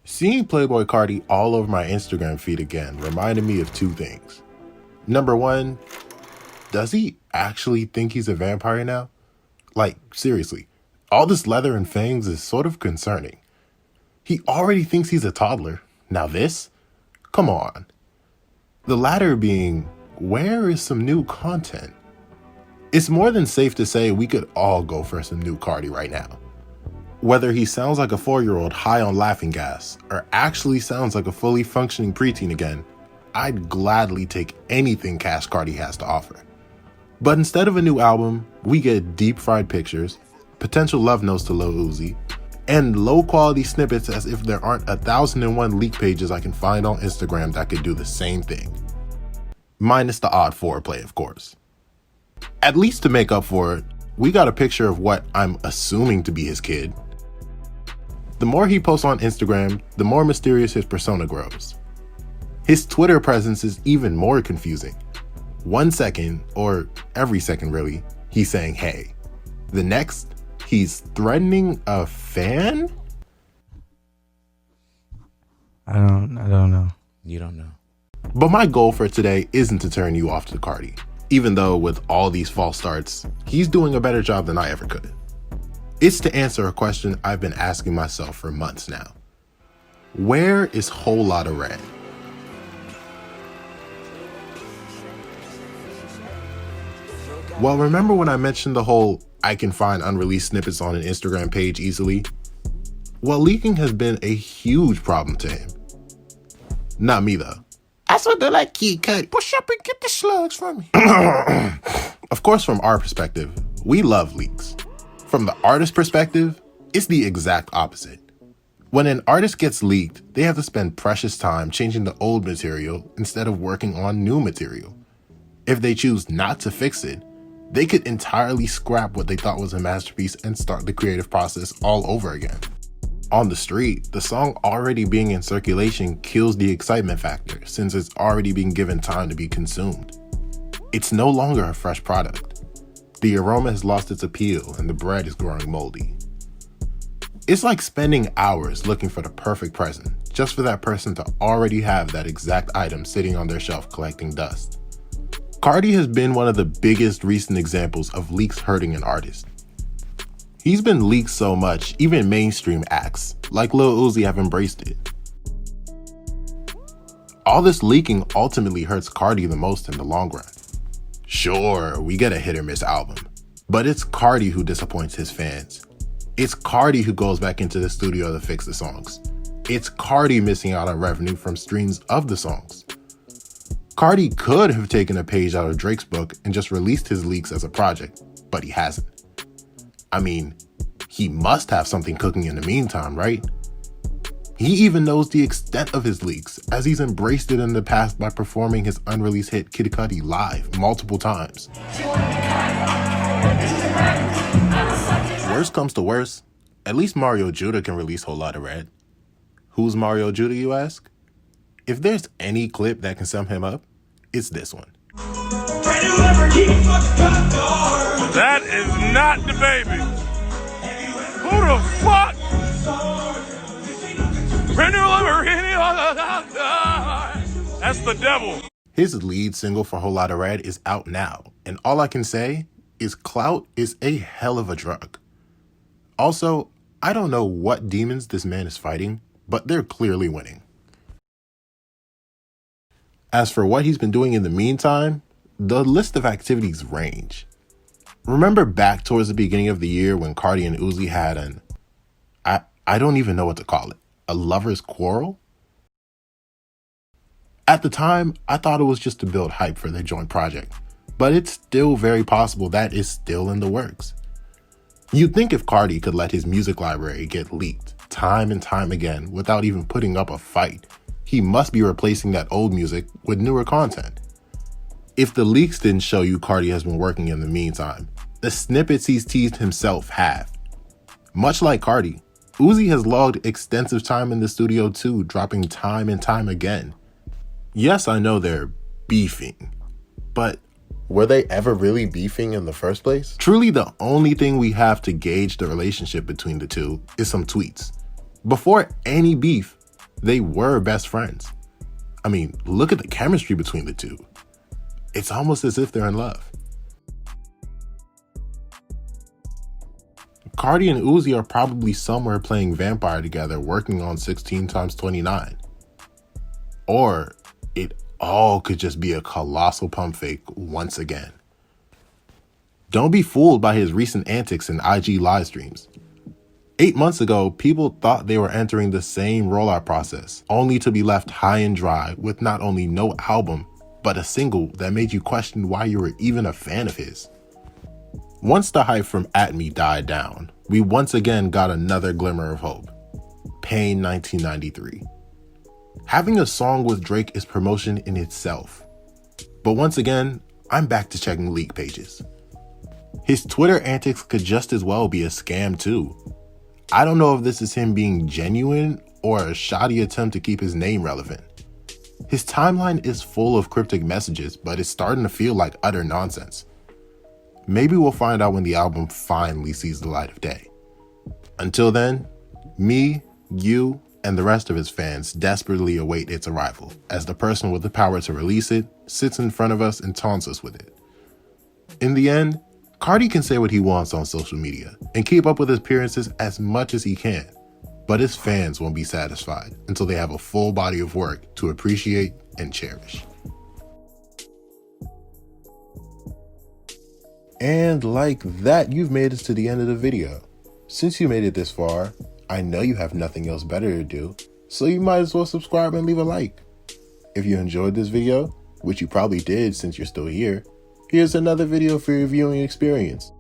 Seeing Playboi Carti all over my Instagram feed again reminded me of two things. Number one, does he actually think he's a vampire now? Like, seriously, all this leather and fangs is sort of concerning. He already thinks he's a toddler. Now this? Come on. The latter being, where is some new content? It's more than safe to say we could all go for some new Carti right now. Whether he sounds like a 4-year-old high on laughing gas, or actually sounds like a fully functioning preteen again, I'd gladly take anything Cash Carti has to offer. But instead of a new album, we get deep fried pictures, potential love notes to Lil Uzi, and low quality snippets as if there aren't 1,001 leak pages I can find on Instagram that could do the same thing. Minus the odd foreplay, of course. At least to make up for it, we got a picture of what I'm assuming to be his kid. The more he posts on Instagram, the more mysterious his persona grows. His Twitter presence is even more confusing. 1 second, or every second really, he's saying hey. The next, he's threatening a fan? I don't know. You don't know. But my goal for today isn't to turn you off to Carti, even though with all these false starts, he's doing a better job than I ever could. It's to answer a question I've been asking myself for months now. Where is Whole Lotta Red? Well, remember when I mentioned the whole I can find unreleased snippets on an Instagram page easily? Well, leaking has been a huge problem to him. Not me though. I sort of like Kid Cudi. Push up and get the slugs from me. Of course, from our perspective, we love leaks. From the artist perspective, it's the exact opposite. When an artist gets leaked, they have to spend precious time changing the old material instead of working on new material. If they choose not to fix it, they could entirely scrap what they thought was a masterpiece and start the creative process all over again. On the street, the song already being in circulation kills the excitement factor since it's already been given time to be consumed. It's no longer a fresh product. The aroma has lost its appeal and the bread is growing moldy. It's like spending hours looking for the perfect present just for that person to already have that exact item sitting on their shelf collecting dust. Carti has been one of the biggest recent examples of leaks hurting an artist. He's been leaked so much, even mainstream acts, like Lil Uzi, have embraced it. All this leaking ultimately hurts Carti the most in the long run. Sure, we get a hit or miss album, but it's Carti who disappoints his fans. It's Carti who goes back into the studio to fix the songs. It's Carti missing out on revenue from streams of the songs. Carti could have taken a page out of Drake's book and just released his leaks as a project, but he hasn't. I mean, he must have something cooking in the meantime, right? He even knows the extent of his leaks, as he's embraced it in the past by performing his unreleased hit Kid Cudi live multiple times. Worst comes to worst, at least Mario Judah can release Whole Lotta Red. Who's Mario Judah, you ask? If there's any clip that can sum him up, it's this one. That is not the baby. Who the fuck? That's the devil. His lead single for Whole Lotta Red is out now, and all I can say is clout is a hell of a drug. Also, I don't know what demons this man is fighting, but they're clearly winning. As for what he's been doing in the meantime, the list of activities range. Remember back towards the beginning of the year when Carti and Uzi had I don't even know what to call it, a lover's quarrel? At the time, I thought it was just to build hype for their joint project, but it's still very possible that is still in the works. You'd think if Carti could let his music library get leaked time and time again without even putting up a fight, he must be replacing that old music with newer content. If the leaks didn't show you Carti has been working in the meantime, the snippets he's teased himself have. Much like Carti, Uzi has logged extensive time in the studio too, dropping time and time again. Yes, I know they're beefing, but were they ever really beefing in the first place? Truly, the only thing we have to gauge the relationship between the two is some tweets. Before any beef, They were best friends. I mean, look at the chemistry between the two. It's almost as if they're in love. Carti and Uzi are probably somewhere playing Vampire together, working on 16 times 29. Or it all could just be a colossal pump fake once again. Don't be fooled by his recent antics in IG live streams. 8 months ago, people thought they were entering the same rollout process, only to be left high and dry with not only no album, but a single that made you question why you were even a fan of his. Once the hype from At Me died down, we once again got another glimmer of hope. Pain 1993. Having a song with Drake is promotion in itself. But once again, I'm back to checking leak pages. His Twitter antics could just as well be a scam too. I don't know if this is him being genuine or a shoddy attempt to keep his name relevant. His timeline is full of cryptic messages, but it's starting to feel like utter nonsense. Maybe we'll find out when the album finally sees the light of day. Until then, me, you, and the rest of his fans desperately await its arrival, as the person with the power to release it sits in front of us and taunts us with it. In the end, Carti can say what he wants on social media and keep up with his appearances as much as he can, but his fans won't be satisfied until they have a full body of work to appreciate and cherish. And like that, you've made it to the end of the video. Since you made it this far, I know you have nothing else better to do, so you might as well subscribe and leave a like. If you enjoyed this video, which you probably did since you're still here, here's another video for your viewing experience.